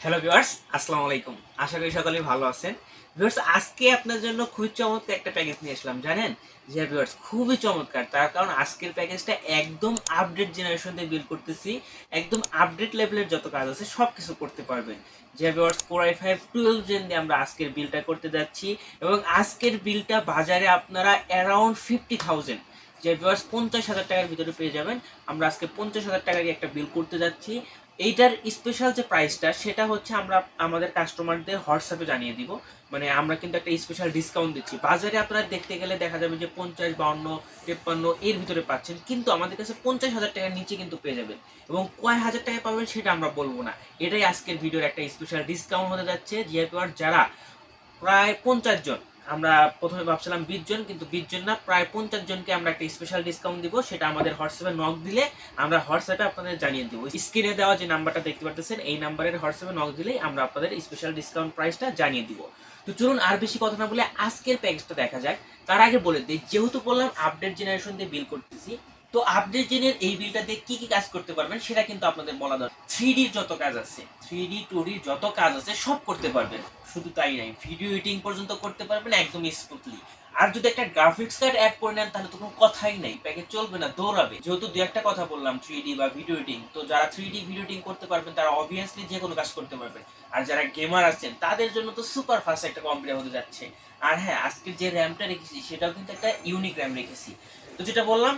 Hello viewers, আসসালামু আলাইকুম। আশা করি সকলেই ভালো আছেন। ভিউয়ার্স, আজকে আপনার জন্য খুবই চমৎকার একটা প্যাকেজ নিয়ে আসলাম, জানেন? যে ভিউয়ার্স, খুবই চমৎকার। তার কারণ আজকের প্যাকেজটা একদম আপডেট জেনারেশন দিয়ে বিল্ড করতেছি। একদম আপডেট লেভেলের যত কাজ আছে সব কিছু করতে পারবেন। যে ভিউয়ার্স, Core i5 12 জেন দিয়ে আমরা আজকের বিলটা করতে যাচ্ছি এবং আজকের বিলটা বাজারে আপনারা অ্যারাউন্ড 50,000, যে ভিউয়ার্স 50,000 টাকার ভিতরে পেয়ে যাবেন। আমরা আজকে 50,000 টাকার একটা বিল করতে যাচ্ছি। এইটার স্পেশাল যে প্রাইসটা সেটা হচ্ছে আমরা আমাদের কাস্টমারদের হোয়াটসঅ্যাপে জানিয়ে দিব। মানে আমরা কিন্তু একটা স্পেশাল ডিসকাউন্ট দিচ্ছি। বাজারে আপনারা দেখতে গেলে দেখা যাবে যে 50, 52, 53 এর ভিতরে পাচ্ছেন, কিন্তু আমাদের কাছে 50,000 টাকার নিচে কিন্তু পেয়ে যাবেন। এবং কয় হাজার টাকা পাবেন সেটা আমরা বলবো না। এটাই আজকের ভিডিওর একটা স্পেশাল ডিসকাউন্ট হতে যাচ্ছে। যেহেতু আর যারা প্রায় 50 জন, আমরা প্রথমে ভাবছিলাম 20 জন, কিন্তু 20 জন না, প্রায় 50 জনকে আমরা একটা স্পেশাল ডিসকাউন্ট দিব। সেটা আমাদের হোয়াটসঅ্যাপে নক দিলে আমরা হোয়াটসঅ্যাপে আপনাদের জানিয়ে দিব। স্ক্রিনে দেওয়া যে নাম্বারটা দেখতে পাচ্ছেন এই নাম্বারের হোয়াটসঅ্যাপে নক দিলেই আমরা আপনাদের স্পেশাল ডিসকাউন্ট প্রাইসটা জানিয়ে দিব। তো চলুন আর বেশি কথা না বলে আজকের প্যাকেজটা দেখা যাক। তার আগে বলে দিই, যেহেতু বললাম আপডেট জেনারেশন দিয়ে বিল করতেছি, তো আপডেট জেনের এই বিলটা দিয়ে কি কি কাজ করতে পারবেন সেটা কিন্তু আপনাদের বলা দরকার। 3D যত কাজ আছে, 3D 2D যত কাজ আছে সব করতে পারবেন। শুধু তাই নাই, ভিডিও এডিটিং পর্যন্ত করতে পারবেন একদম স্মুথলি। আর যদি একটা গ্রাফিক্স কার্ড অ্যাড করে নেন তাহলে তো কোনো কথাই নাই, প্যাকেজ চলবে না, দৌড়াবে। যেহেতু দু একটা কথা বললাম 3D বা ভিডিও এডিটিং, তো যারা 3D ভিডিও এডিটিং করতে পারবেন তারা অবভিয়াসলি যে কোনো কাজ করতে পারবেন। আর যারা গেমার আছেন তাদের জন্য তো সুপার ফাস্ট একটা কম্পিউটার হতে যাচ্ছে। আর হ্যাঁ, আজকে যে র্যামটা রেখেছি সেটাও কিন্তু একটা ইউনিক র্যাম রেখেছি। তো যেটা বললাম,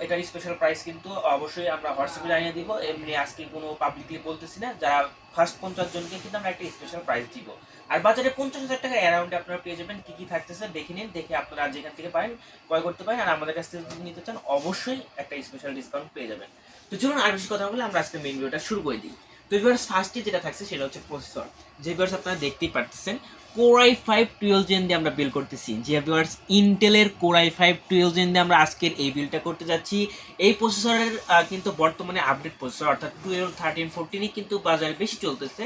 এটার স্পেশাল প্রাইস কিন্তু অবশ্যই আমরা হোয়াটসঅ্যাপে জানিয়ে দিব। এমনি আজকে কোনো পাবলিকলি বলতেছি না। যারা ফার্স্ট 50 জনকে কিন্তু আমরা একটা স্পেশাল প্রাইস দিব। আর বাজারে 50,000 টাকা অ্যারাউন্ডে আপনারা পেয়ে যাবেন। কি কি থাকতেছে দেখে নিন, দেখে আপনারা যেখান থেকে পারেন ক্রয় করতে পারেন। আর আমাদের কাছ থেকে যদি নিতে চান অবশ্যই একটা স্পেশাল ডিসকাউন্ট পেয়ে যাবেন। তো চলুন আর বেশি কথা বলে আমরা আজকে মেইন ভিডিওটা শুরু করে দিই। তো ভিউয়ার্স, ফার্স্টে যেটা থাকছে সেটা হচ্ছে প্রসেসর। যে ভিউয়ার্স আপনারা দেখতেই পারতেছেন Core i5 12 জেন দিয়ে আমরা বিল করতেছি। যে ভিউয়ার্স, ইন্টেলের Core i5 12 জেন দিয়ে আমরা আজকের এই বিলটা করতে যাচ্ছি। এই প্রসেসরের কিন্তু বর্তমানে আপডেট প্রসেসর, অর্থাৎ 12, 13, 14ই কিন্তু বাজারে বেশি চলতেছে।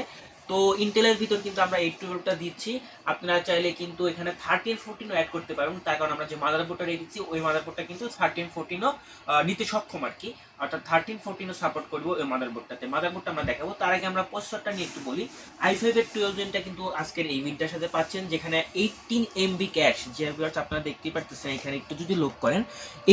তো ইন্টেলের ভিতর কিন্তু আমরা 812টা দিচ্ছি। আপনারা চাইলে কিন্তু এখানে 13, 14ও অ্যাড করতে পারবেন। তার কারণ আমরা যে মাদারবোর্ডটা রেখেছি ওই মাদারবোর্ডটা কিন্তু 13, 14ও নিতে সক্ষম আর কি। অর্থাৎ 13, 14ও সাপোর্ট করবো ওই মাদারবোর্ডটাতে। মাদারবোর্ডটা আমরা দেখাবো, তার আগে আমরা প্রসেসরটা নিয়ে একটু বলি। i5 এর 12 জেনটা কিন্তু আজকের এই বিলটার সাথে পাচ্ছেন, যেখানে 18 MB ক্যাশ, যে আপনারা দেখতেই পারতেছেন এখানে একটু যদি লুক করেন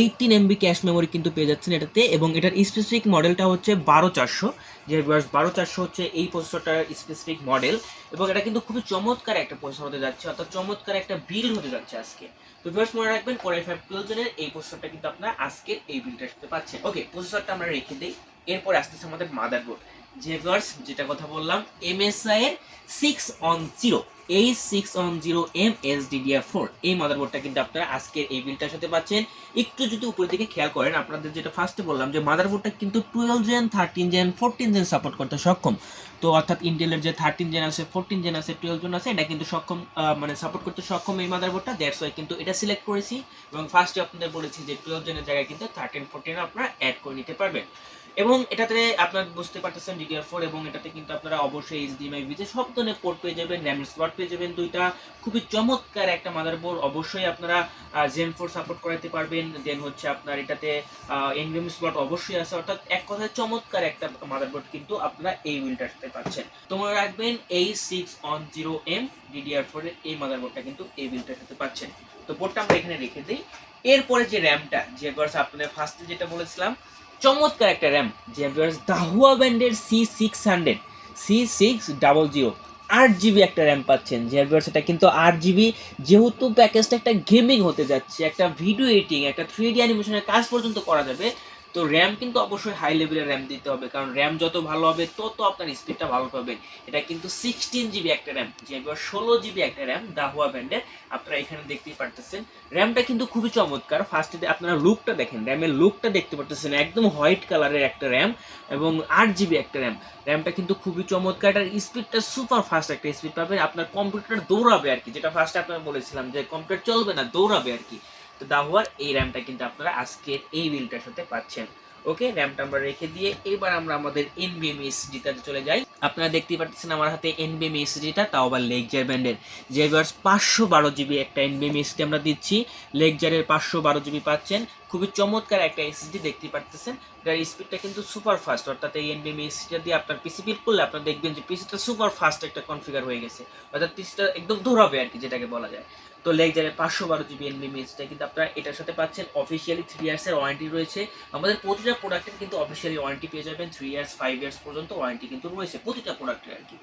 18 MB ক্যাশ মেমোরি কিন্তু পেয়ে যাচ্ছেন এটাতে। এবং এটার স্পেসিফিক মডেলটা হচ্ছে 12400। যে 12400 হচ্ছে এই প্রসেসরটার স্পেসিফিক মডেল। এবং এটা কিন্তু খুবই চমৎকার একটা প্রসেসর হতে যাচ্ছে, অর্থাৎ চমৎকার একটা বিল্ড হতে যাচ্ছে আজকে। তো ভিউয়ার্স, মনে রাখবেন Core i5 12 জেনের এই প্রসেসরটা কিন্তু আপনারা আজকের এই বিল্ডটার সাথে পাচ্ছেন। ওকে, প্রসেসরটা আমরা রেখে দিই। এরপর আসতেছে আমাদের মাদারবোর্ড। যে ভিউয়ার্স, যেটা কথা বললাম, MSI এর 610, এই 610M SDDR4 এই মাদারবোর্ডটা কিন্তু আপনারা আজকের এই বিলটার সাথে পাচ্ছেন। একটু যদি উপরের দিকে খেয়াল করেন, আপনাদের যেটা ফার্স্টে বললাম যে মাদারবোর্ডটা কিন্তু 12 জেন, 13 জেন, 14 জেন সাপোর্ট করতে সক্ষম। তো অর্থাৎ ইন্টেলের যে 13 জেন আছে, 14 জেন আছে, 12 জেন আছে, এটা কিন্তু সক্ষম, মানে সাপোর্ট করতে সক্ষম এই মাদারবোর্ডটা। দ্যাটস ওয়াই কিন্তু এটা সিলেক্ট করেছি। এবং ফার্স্টে আপনাদের বলেছি যে 12 জেনের জায়গায় কিন্তু 13, 14 আপনারা অ্যাড করে নিতে পারবেন। এবং এটাতে আপনারা বুঝতে পারতেছেন DDR4, এবং এটাতে কিন্তু আপনারা অবশ্যই HDMI ভিজে সব ধরনের পোর্ট পেয়ে যাবেন, র্যামের স্লট পেয়ে যাবেন দুইটা। খুবই চমৎকার একটা মাদারবোর্ড। অবশ্যই আপনারা Zen 4 সাপোর্ট করাতে পারবেন। দেন হচ্ছে আপনার এটাতে NVMe স্লট অবশ্যই আছে। অর্থাৎ এক কথায় চমৎকার একটা মাদারবোর্ড কিন্তু আপনারা এই বিলটার সাথে পাচ্ছেন। তো মনে রাখবেন এই 610M DDR4 এর এই মাদারবোর্ডটা কিন্তু এই বিলটার সাথে পাচ্ছেন। তো বোর্ডটা আমরা এখানে রেখে দিই। এরপরে যে র্যামটা, যে আপনাদের ফার্স্টে যেটা বলেছিলাম, চমৎকার একটা র্যাম, যে দাহুয়া ব্যান্ডের C600 8GB একটা র্যাম পাচ্ছেন। যে সেটা কিন্তু 8GB, যেহেতু প্যাকেজটা একটা গেমিং হতে যাচ্ছে, একটা ভিডিও এডিটিং, একটা 3D অ্যানিমেশনের কাজ পর্যন্ত করা যাবে। তো র্যাম কিন্তু অবশ্যই হাই লেভেলের র্যাম দিতে হবে, কারণ র্যাম যত ভালো হবে তত আপনার স্পিডটা ভালো পাবেন। এটা কিন্তু 16GB একটা র্যাম, যে 16GB একটা র্যাম দাহুয়া ব্যান্ডের। আপনারা এখানে দেখতেই পারতেছেন র্যামটা কিন্তু খুবই চমৎকার। ফার্স্টে আপনারা লুকটা দেখেন, র্যামের লুকটা দেখতে পারতেছেন, একদম হোয়াইট কালারের একটা র্যাম এবং 8GB একটা র্যাম। র্যামটা কিন্তু খুবই চমৎকার। এটার স্পিডটা সুপার ফাস্ট একটা স্পিড পাবেন, আপনার কম্পিউটার দৌড়াবে আর কি। যেটা ফার্স্টে আপনারা বলেছিলাম যে কম্পিউটার চলবে না, দৌড়াবে আর কি। তো দাহুয়ার এই র্যামটা কিন্তু আপনারা আজকের এই বিলটার সাথে পাচ্ছেন। ওকে, র্যামটা আমরা রেখে দিয়ে এবার আমরা আমাদের NVMe SSD-টাতে চলে যাই। আপনারা দেখতেই পাচ্ছেন আমার হাতে NVMe SSD-টা, তাও আবার লেকজার ব্র্যান্ডের। যে 512GB একটা NVMe SSD আমরা দিচ্ছি। লেকজারের 512GB পাচ্ছেন, খুবই চমৎকার একটা এসএসডি দেখতে পারতেছেন। এটার স্পিডটা কিন্তু সুপার ফাস্ট, অর্থাৎ এই এনভিএমই এসএসডিটা দিয়ে আপনার পিসি বিল্ড করলে আপনারা দেখবেন যে পিসিটা সুপার ফাস্ট একটা কনফিগার হয়ে গেছে, অর্থাৎ পিসিটা একদম দৌড়াবে আর কি, যেটাকে বলা যায়। তো লেগজারের 512 জিবি এনভিএমই এসএসডিটা কিন্তু আপনারা এটার সাথে পাচ্ছেন। অফিসিয়ালি 3 ইয়ার্সের ওয়ারেন্টি রয়েছে। আমাদের প্রতিটা প্রোডাক্টের কিন্তু অফিসিয়ালি ওয়ারেন্টি পেয়ে যাবেন। 3 ইয়ার্স 5 ইয়ার্স পর্যন্ত ওয়ারেন্টি কিন্তু রয়েছে প্রতিটা প্রোডাক্টের আর কি।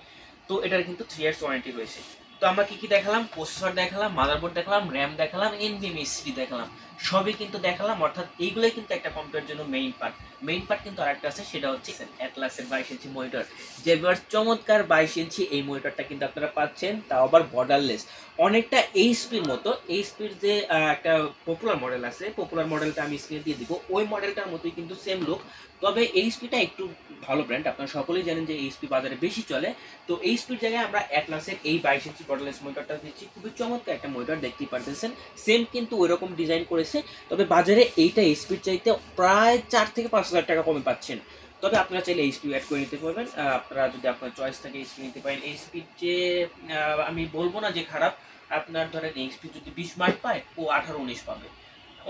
তো এটার কিন্তু 3 ইয়ার্স ওয়ারেন্টি রয়েছে। তো আমরা কি কি দেখালাম? প্রসেসর দেখালাম, মাদারবোর্ড দেখালাম, র্যাম দেখালাম, এনভিএমই এসএসডি দেখালাম, সবই কিন্তু দেখালাম। অর্থাৎ এইগুলোই কিন্তু একটা কম্পিউটারের জন্য মেইন পার্ট। মেইন পার্ট কিন্তু আরেকটা আছে, সেটা হচ্ছে অ্যাটলাসের 22 ইঞ্চি মনিটর। যে চমৎকার 22 ইঞ্চি এই মনিটরটা কিন্তু আপনারা পাচ্ছেন, তাও আবার বর্ডারলেস। অনেকটা এইচপির মতো, এইচপির যে একটা পপুলার মডেল আছে, পপুলার মডেলটা আমি স্ক্রিনে দিয়ে দিব, ওই মডেলটার মতোই কিন্তু সেম লুক। তবে এইচপিটা একটু ভালো ব্র্যান্ড, আপনারা সকলেই জানেন যে এইচপি বাজারে বেশি চলে। তো এইচপির জায়গায় আমরা অ্যাটলাসের এই 22 ইঞ্চি বর্ডারলেস মনিটরটা দিচ্ছি। খুবই চমৎকার একটা মনিটর, দেখতেই পারতেছেন। সেম কিন্তু ওই রকম ডিজাইন করেছে, তবে বাজারে এইটা এইচপির চাইতে প্রায় 4 থেকে 5 হাজার টাকা কমে পাচ্ছেন। তবে আপনারা চাইলে এইচপি অ্যাড করে নিতে পারবেন। আপনারা যদি আপনার চয়েস থাকে এইচপি নিতে পারেন। এইচপির যে আমি বলবো না যে খারাপ, আপনার ধরেন এইচপি যদি 20 মার্ক পায়, ও 18-19 পাবে,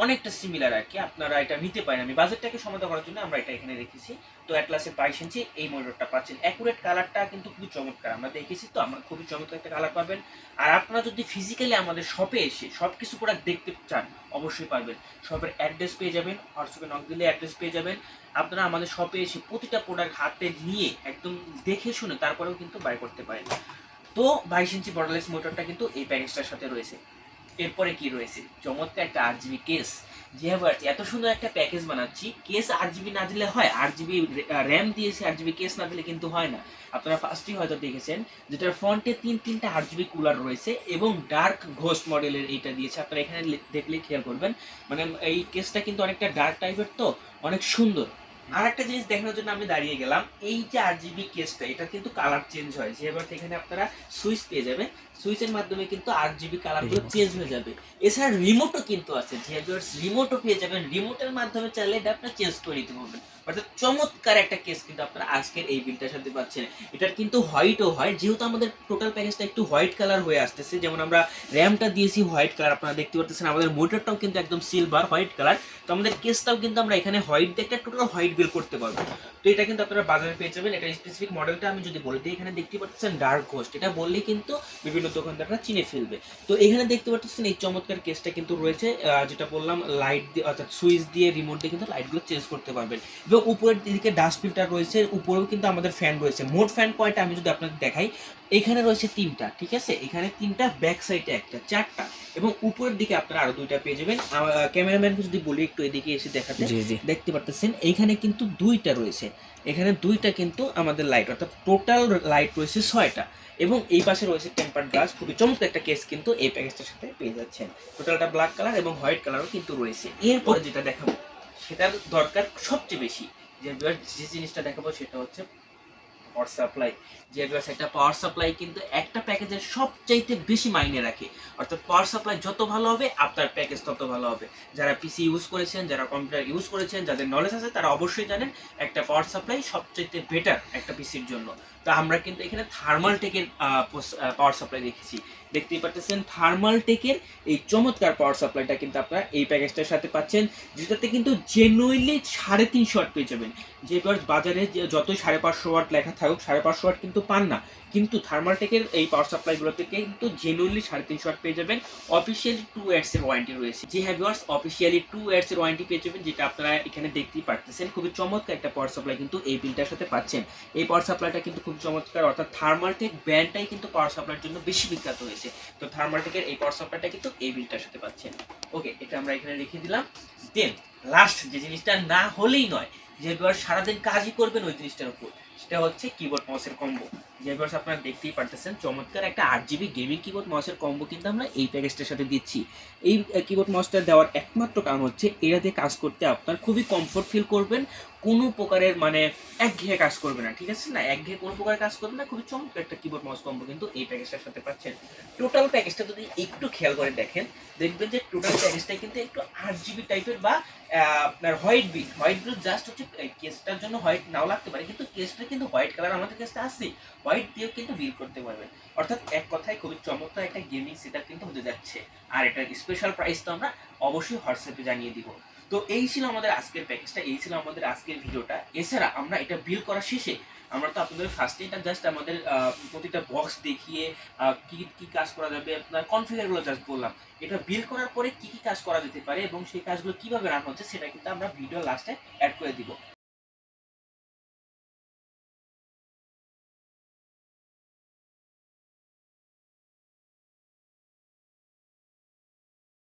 অনেকটা সিমিলার আর কি। আপনারা এটা নিতে পারেন। আমি বাজেটটাকে সমাধান করার জন্য আমরা এটা এখানে রেখেছি। তো অ্যাটলাসের 22 ইঞ্চি এই মনিটরটা পাচ্ছেন। অ্যাকুরেট কালারটা কিন্তু খুবই চমৎকার, আমরা দেখেছি তো, আমরা খুবই চমৎকার একটা কালার পাবেন। আর আপনারা যদি ফিজিক্যালি আমাদের শপে এসে সব কিছু প্রোডাক্ট দেখতে চান, অবশ্যই পারবেন। শপের অ্যাড্রেস পেয়ে যাবেন, হোয়াটসঅ্যাপে নক দিলে অ্যাড্রেস পেয়ে যাবেন। আপনারা আমাদের শপে এসে প্রতিটা প্রোডাক্ট হাতে নিয়ে একদম দেখে শুনে তারপরেও কিন্তু বাই করতে পারেন। তো 22 ইঞ্চি বর্ডারলেস মোটরটা কিন্তু এই প্যাকেজটার সাথে রয়েছে। এরপরে কি রয়েছে? চমৎকার একটা 8 জিবি কেস। যেভাবে এত সুন্দর একটা প্যাকেজ বানাচ্ছি, কেস 8 জিবি না দিলে হয়? 8 জিবি র্যাম দিয়েছে, 8 জিবি কেস না দিলে কিন্তু হয় না। আপনারা ফার্স্টেই হয়তো দেখেছেন যেটার ফ্রন্টে তিনটা 8 জিবি কুলার রয়েছে এবং ডার্ক ঘোস্ট মডেলের এইটা দিয়েছে। আপনারা এখানে দেখলেই খেয়াল করবেন, মানে এই কেসটা কিন্তু অনেকটা ডার্ক টাইপের, তো অনেক সুন্দর। আর একটা জিনিস দেখানোর জন্য আমি দাঁড়িয়ে গেলাম, এই যে 8 জিবি কেসটা, এটা কিন্তু কালার চেঞ্জ হয়। যে এবার এখানে আপনারা সুইচ পেয়ে যাবেন, সুইচের মাধ্যমে কিন্তু 8 জিবি কালারগুলো চেঞ্জ হয়ে যাবে। এছাড়া রিমোটও কিন্তু আছে, যে রিমোটও পেয়ে যাবেন, রিমোটের মাধ্যমে চাইলে এটা আপনারা চেঞ্জ করে নিতে পারবেন। অর্থাৎ চমৎকার একটা কেস কিন্তু আপনারা আজকের এই বিলটার সাথে পাচ্ছেন। এটার কিন্তু হোয়াইটও হয়, যেহেতু আমাদের টোটাল প্যাকেজটা একটু হোয়াইট কালার হয়ে আসতেছে। যেমন আমরা র্যামটা দিয়েছি হোয়াইট কালার, আপনারা দেখতে পাচ্ছেন। আমাদের মোটরটাও কিন্তু একদম সিলভার হোয়াইট কালার। তো আমাদের কেসটাও কিন্তু আমরা এখানে হোয়াইট দিয়ে একটা টোটাল হোয়াইট বিল করতে পারবো। তো এটা কিন্তু আপনারা বাজারে পেয়ে যাবেন। এটা স্পেসিফিক মডেলটা আমি যদি বলে দিই, এখানে দেখতে পাচ্ছেন ডার্ক ঘোস্ট, এটা বললেই কিন্তু বিভিন্ন দোকানদাররা চিনে ফেলবে। তো এখানে দেখতে পাচ্ছেন এই চমৎকার কেসটা কিন্তু রয়েছে, যেটা বললাম লাইট দিয়ে, অর্থাৎ সুইচ দিয়ে রিমোট দিয়ে কিন্তু লাইটগুলো চেঞ্জ করতে পারবেন। এবং উপরের দিকে ডাস্ট ফিল্টার রয়েছে, উপরেও কিন্তু আমাদের ফ্যান রয়েছে। মোট ফ্যান কয়টা আমি যদি আপনাদের দেখাই, এখানে রয়েছে 3টা, ঠিক আছে? এখানে 3টা, ব্যাক সাইডে একটা, 4টা, এবং উপরের দিকে আপনারা আরো 2টা পেয়ে যাবেন। ক্যামেরাম্যানকে যদি বলি একটু এদিকে এসে দেখাতে, দেখতে পারতেছেন এইখানে কিন্তু 2টা রয়েছে। এখানে 2টা কিন্তু আমাদের লাইট, অর্থাৎ টোটাল লাইট রয়েছে 6টা। এবং এই পাশে রয়েছে টেম্পার গ্লাস। খুবই চমৎকার একটা কেস কিন্তু এই প্যাকেজটার সাথে পেয়ে যাচ্ছেন। টোটালটা ব্ল্যাক কালার এবং হোয়াইট কালারও কিন্তু রয়েছে। এরপরে যেটা দেখাবো, সেটার দরকার সবচেয়ে বেশি, যে জিনিসটা দেখাবো সেটা হচ্ছে পাওয়ার সাপ্লাই। যে একটা পাওয়ার সাপ্লাই কিন্তু একটা প্যাকেজের সবচাইতে বেশি মাইনে রাখে। অর্থাৎ পাওয়ার সাপ্লাই যত ভালো হবে, আপনার প্যাকেজ তত ভালো হবে। যারা পিসি ইউজ করেছেন, যারা কম্পিউটার ইউজ করেছেন, যাদের নলেজ আছে, তারা অবশ্যই জানেন একটা পাওয়ার সাপ্লাই সবচাইতে বেটার একটা পিসির জন্য। তো আমরা কিন্তু এখানে থার্মাল টেকের পাওয়ার সাপ্লাই রেখেছি। দেখতেই পাচ্ছেন থার্মাল টেকের এই চমৎকার পাওয়ার সাপ্লাইটা কিন্তু আপনারা এই প্যাকেজটার সাথে পাচ্ছেন, যেটাতে কিন্তু জেনুইনলি 350 ওয়াট পেয়ে যাবেন। যে বাজারে যতই 550 ওয়াট লেখা থাকুক, 550 ওয়াট কিন্তু পান না। কিন্তু থার্মালটেকের এই পাওয়ার সাপ্লাইগুলো থেকে কিন্তু জেনুইনলি 350 ওয়াট পেয়ে যাবেন। অফিসিয়ালি 2 ইয়ার্স এর ওয়ারেন্টি রয়েছে। যে ভিউয়ার্স, অফিসিয়ালি 2 ইয়ার্স এর ওয়ারেন্টি পেয়ে যাবেন, যেটা আপনারা এখানে দেখতেই পারতেছেন। খুবই চমৎকার একটা পাওয়ার সাপ্লাই কিন্তু এই বিলটার সাথে পাচ্ছেন। এই পাওয়ার সাপ্লাইটা কিন্তু খুব চমৎকার, অর্থাৎ থার্মালটেক ব্র্যান্ডটাই কিন্তু পাওয়ার সাপ্লাইয়ের জন্য বেশি বিখ্যাত হয়েছে। তো থার্মালটেকের এই পাওয়ার সাপ্লাইটা কিন্তু এই বিলটার সাথে পাচ্ছেন। ওকে, এটা আমরা এখানে রেখে দিলাম। দেন লাস্ট যে জিনিসটা না হলেই নয়, যে সারাদিন কাজই করবেন ওই জিনিসটার উপর, সেটা হচ্ছে কিবোর্ড মাউসের কম্বো। যে আপনারা দেখতেই পারতেছেন চমৎকার একটা 8 জিবি গেমিং কিবোর্ড মাউসের কম্বো কিন্তু আমরা এই প্যাকেজটার সাথে দিচ্ছি। এই কিবোর্ড মাউসটা দেওয়ার একমাত্র কারণ হচ্ছে এটা দিয়ে কাজ করতে আপনার খুবই কমফোর্ট ফিল করবেন, কোনো প্রকারের মানে একঘেয়ে কাজ করবে না, ঠিক আছে? না একঘেয়ে কোনো প্রকারের কাজ করবে না। খুবই চমৎকার একটা কিবোর্ড মাউস কম্বো কিন্তু এই প্যাকেজটার সাথে পাচ্ছেন। টোটাল প্যাকেজটা যদি একটু খেয়াল করে দেখেন, দেখবেন যে টোটাল প্যাকেজটা কিন্তু একটু 8 জিবি টাইপের বা আপনার হোয়াইট বিল জাস্ট হচ্ছে কেসটার জন্য হোয়াইট নাও লাগতে পারে, কিন্তু কেসটা কিন্তু হোয়াইট কালার আমাদের কাছে আছে, হোয়াইট দিয়েও কিন্তু বিল করতে পারবেন। অর্থাৎ এক কথায় খুবই চমৎকার একটা গেমিং সেটআপ কিন্তু হতে যাচ্ছে। আর এটার স্পেশাল প্রাইস তো আমরা অবশ্যই হোয়াটসঅ্যাপে জানিয়ে দিব। তো এই ছিল আমাদের আজকের প্যাকেজটা, এই ছিল আমাদের আজকের ভিডিওটা। এছাড়া আমরা এটা বিল করার শেষে আমরা তো আপনাদের ফার্স্টে এটা জাস্ট আমাদের প্রতিটা বক্স দেখিয়ে কি কি কাজ করা যাবে আপনার কনফিগারগুলো জাস্ট বললাম। এটা বিল করার পরে কি কি কাজ করা যেতে পারে এবং সেই কাজগুলো কিভাবে রান হচ্ছে সেটা কিন্তু আমরা ভিডিও লাস্টে অ্যাড করে দিব।